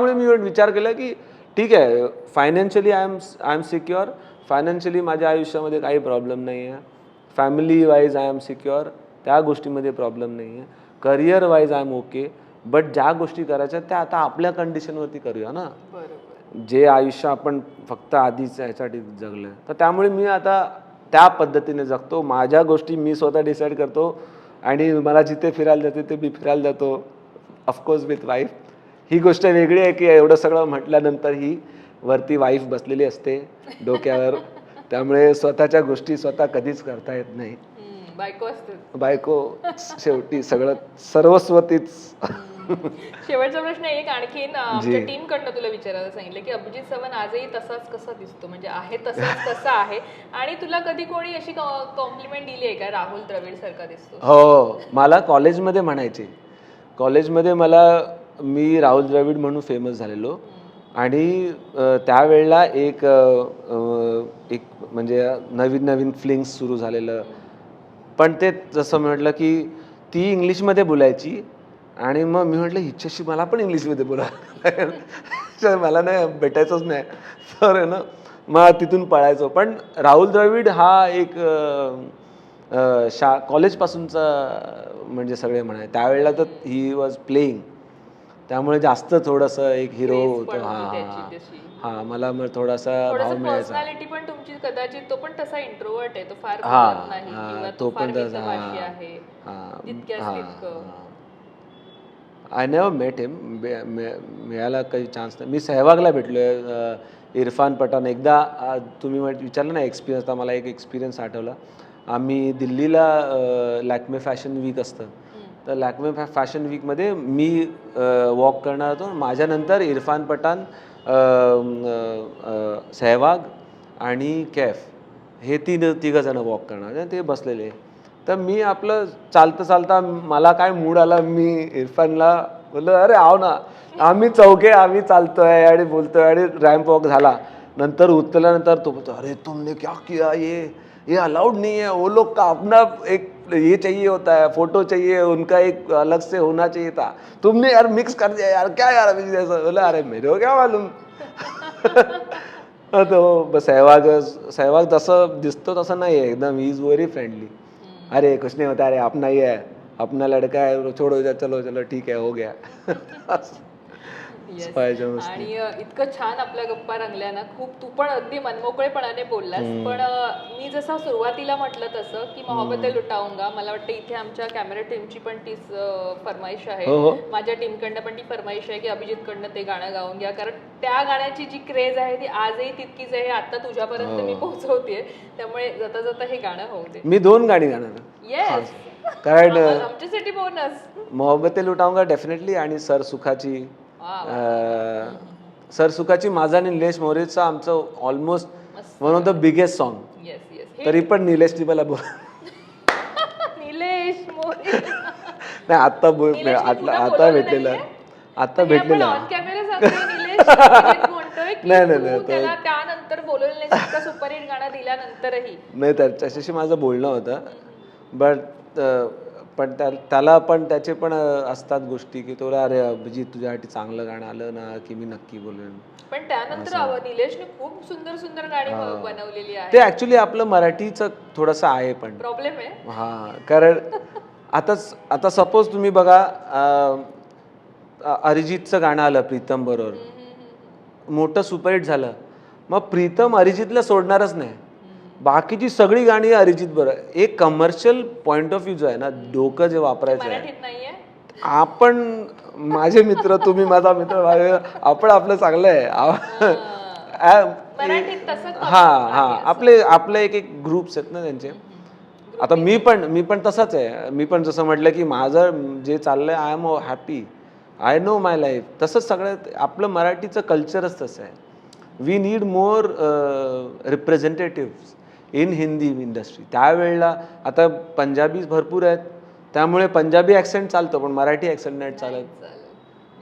त्यामुळे मी विचार केला की ठीक आहे, financially I am secure, financially माझ्या आयुष्यामध्ये काही प्रॉब्लेम नाही आहे, family wise I am secure, त्या गोष्टीमध्ये प्रॉब्लेम नाही आहे, career wise I am okay. But ज्या गोष्टी करायच्या त्या आता आपल्या कंडिशनवरती करूया ना. जे आयुष्य आपण फक्त आधीच ह्यासाठी जगलं आहे, तर त्यामुळे मी आता त्या पद्धतीने जगतो. माझ्या गोष्टी मी स्वतः डिसाईड करतो आणि मला जिथे फिरायला जाते ते मी फिरायला जातो, ऑफकोर्स विथ वाईफ. ही गोष्ट वेगळी आहे की एवढं सगळं म्हटल्यानंतर ही वरती वाईफ बसलेली असते डोक्यावर, त्यामुळे स्वतःच्या गोष्टी स्वतः कधीच करता येत नाही. बायको शेवटी सगळं सर्वस्व तीच. शेवटचा प्रश्न एक आणखीन आमच्या टीम कडनं तुला विचारायला सांगितलं की अभिजित चव्हाण आजही तसाच कसा दिसतो, म्हणजे आहे तसाच कसा आहे, आणि तुला कधी कोणी अशी कॉम्प्लिमेंट दिली आहे का राहुल द्रविड सारखा दिसतो? हो, मला कॉलेजमध्ये म्हणायचे. कॉलेजमध्ये मी राहुल द्रविड म्हणून फेमस झालेलो आणि त्यावेळेला एक म्हणजे नवीन नवीन फ्लिंग्स सुरू झालेलं. पण ते जसं म्हटलं की ती इंग्लिशमध्ये बोलायची आणि मग मी म्हटलं हिच्याशी मला पण इंग्लिशमध्ये बोला, मला नाही भेटायचंच नाही. तर आहे ना, मग तिथून पळायचो. पण राहुल द्रविड हा एक कॉलेजपासूनचा म्हणजे सगळे म्हणाय त्यावेळेला तर ही वॉज प्लेईंग, त्यामुळे जास्त थोडंसं एक हिरो होतं. हां, मला मग थोडासा भाव मिळायचा. पर्सनॅलिटी पण तुमची कदाचित, तो पण तसा इंट्रोवर्ट आहे, तो फार बोलत नाही किंवा तो पण मितभाषी आहे, तितक्याच तितकं. आय नेव्हर मेट हिम, मिळायला काही चान्स नाही. मी सहवागला भेटलोय, इरफान पठाण एकदा. तुम्ही विचारलं ना एक्सपिरियन्स, तर मला एक एक्सपिरियन्स आठवला. आम्ही दिल्लीला लॅक्मे फॅशन वीक असतं, तर लॅक्मे फॅशन वीकमध्ये मी वॉक करणार होतो. माझ्यानंतर इरफान पठाण, सहवाग आणि कैफ हे तिघंजणं वॉक करणार, ते बसलेले. तर मी आपलं चालता चालता मला काय मूड आला, मी इरफानला बोललो अरे आव ना, आम्ही चौघे आम्ही चालतोय आणि बोलतोय आणि रॅम्प वॉक झाला. नंतर उतरल्यानंतर तो बोलतो अरे तुमने क्या किया, ये अलाउड नहीं है, वो लोग का अपना एक ये चाहिए होता है, फोटो चाहिए उनका, एक अलग से होना चाहिए था, तुमने यार मिक्स कर दिया यार, क्या यार अभी जैसा. बोला अरे मेरे को क्या मालूम. तो सहवाग जसं दिसतो तसं नाही आहे एकदम, ही इज व्हेरी फ्रेंडली. अरे कुछ नहीं होता, अरे अपना ही है, अपना लड़का है, छोड़ो चलो चलो ठीक है हो गया. आणि इतकं छान आपल्या गप्पा रंगल्या ना, खूप. तू पण अगदी मनमोकळेपणाने बोललास. पण मी जसं सुरुवातीला म्हटलं तसं की मोहब्बत लुटाऊंगा, मला वाटतं इथे आमच्या कॅमेरा टीमची पण तीच फरमाईश आहे, माझ्या टीमकडनं पण ती फरमाईश आहे की अभिजितकडनं ते गाणं गाऊन घ्या, कारण त्या गाण्याची जी क्रेज आहे ती आजही तितकीच आहे. आता तुझ्यापर्यंत मी पोहोचवतेय, त्यामुळे जाता जाता हे गाणं होऊ दे. मी 2 गाणी गाणार. येस, कारण आमच्यासाठी बोनस मोहब्बत लुटाऊंगा डेफिनेटली, आणि सरसुखाची माझा आणि निलेश मोरेचा आमचं almost one of the biggest song. तरी पण निलेशनी मला निलेश मोरे नाही आता भेटलेला नाही त्यानंतर बोलवलं नाही, सुपरहिट गाणं दिल्यानंतरही नाही, त्याच्याशी माझं बोलणं होतं. पण त्याला पण त्याचे पण असतात गोष्टी की तो अरे अभिजित तुझ्यासाठी चांगलं गाणं आलं ना की मी नक्की बोलेन. पण त्यानंतर निलेशने खूप सुंदर सुंदर गाणी बनवलेली आहेत. ते ऍक्च्युली आपलं मराठीचं थोडंसं आहे, पण प्रॉब्लेम आहे. हा, कारण आता सपोज तुम्ही बघा, अरिजितचं गाणं आलं प्रीतम बरोबर, मोठं सुपरहिट झालं, मग प्रीतम अरिजितला सोडणारच नाही. बाकीची सगळी गाणी अरिजित बरोबर. एक कमर्शियल पॉइंट ऑफ व्ह्यू जो आहे ना, डोकं जे वापरायचं आहे, आपण माझे मित्र, तुम्ही माझा मित्र, आपण आपलं चांगलं आहे. आपले एक ग्रुप्स आहेत ना त्यांचे. आता मी पण तसाच आहे. मी पण जसं म्हटलं की माझं जे चाललंय, I am happy, I know my life. तसंच सगळं आपलं मराठीचं कल्चरच तसं आहे. We need more representative in Hindi industry. त्यावेळेला आता पंजाबी भरपूर आहेत, त्यामुळे पंजाबी ॲक्सेंट चालतं, पण मराठी ॲक्सेंट नाही चालत.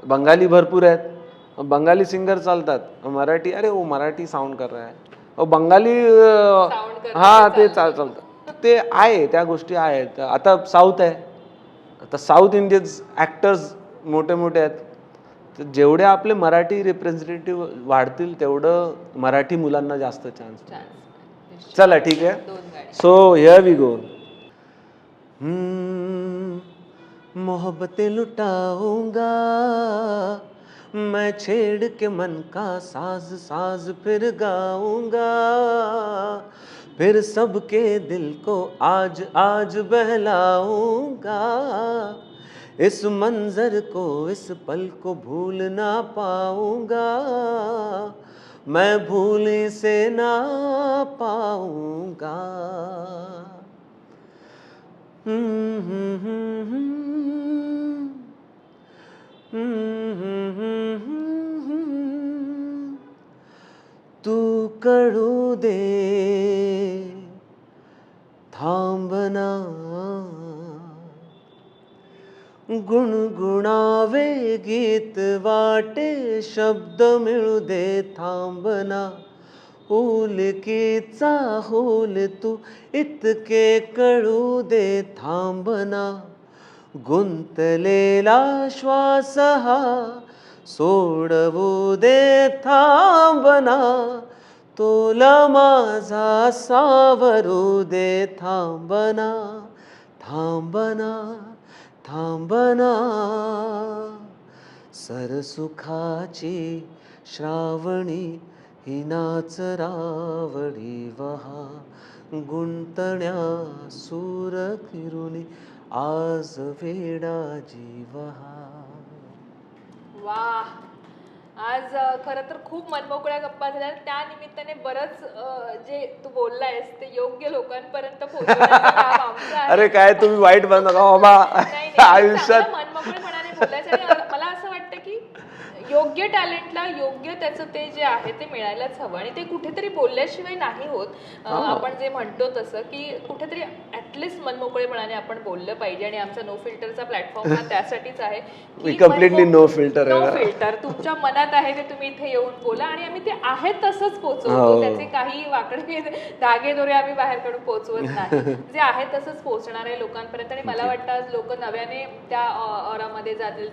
बंगाली भरपूर आहेत, बंगाली सिंगर चालतात, मराठी अरे वो मराठी साऊंड कर रहा है, बंगाली हां ते चालतं. ते आहे, त्या गोष्टी आहेत. आता साऊथ आहे, आता साऊथ इंडियन्स ॲक्टर्स मोठे मोठे आहेत, तर जेवढे आपले मराठी रिप्रेझेंटेटिव्ह वाढतील तेवढं मराठी मुलांना जास्त चान्स. चान्स. चला ठीक आहे. 2 गाणी. So here we go. मोहब्बतें लुटाऊंगा मैं छेड़ के मन का साज साज फिर गाऊंगा फिर सबके दिल को आज आज बहलाऊंगा इस मंजर को इस पल को भूल ना पाऊंगा मैं भूल से ना पाऊंगा. तू कळू दे थांबना गुणगुणावे गीत वाटे शब्द मिळू दे थांबना उलकीचा होल तू इतके कळू दे थांबना गुंतलेला श्वास हा सोडवू दे थांबना तोला माझा सावरू दे थांबना थांबना थांबना सरसुखाची श्रावणी ही नाच रावडी वहा गुंतण्या सूर किरुनी आज वेडा जीवहा. वा, आज खरं तर खूप मनमोकळ्या गप्पा झाल्या. त्या निमित्ताने बरंच जे तू बोललायस ते योग्य लोकांपर्यंत पोहोचवण्याचं काम आमचं आहे. अरे काय तुम्ही वाईट बनवा बाबा नाही, नाही, आयुष्यात. चांगलं मनमोकळेपणाने बोलायचं. आणि मला असं वाटतं की योग्य टॅलेंटला योग्य त्याचं ते जे आहे ते मिळायलाच हवं आणि ते कुठेतरी बोलल्याशिवाय नाही होत. आपण जे म्हणतो तसं की कुठेतरी ऍटलिस्ट मनमोकळेपणाने आपण बोललं पाहिजे आणि आमचा नो फिल्टरचा प्लॅटफॉर्म हा त्यासाठीच आहे की completely no filter no filter. तुमच्या मनात आहे ते तुम्ही इथे येऊन बोला आणि आम्ही ते आहे तसंच पोहोचवतो. त्याचे काही वाकडे धागेदोरे आम्ही बाहेर काढून पोहोचवत नाही. जे आहे तसंच पोहोचणार आहे लोकांपर्यंत आणि मला वाटतं आज लोक नव्याने त्या ऑरामध्ये जातील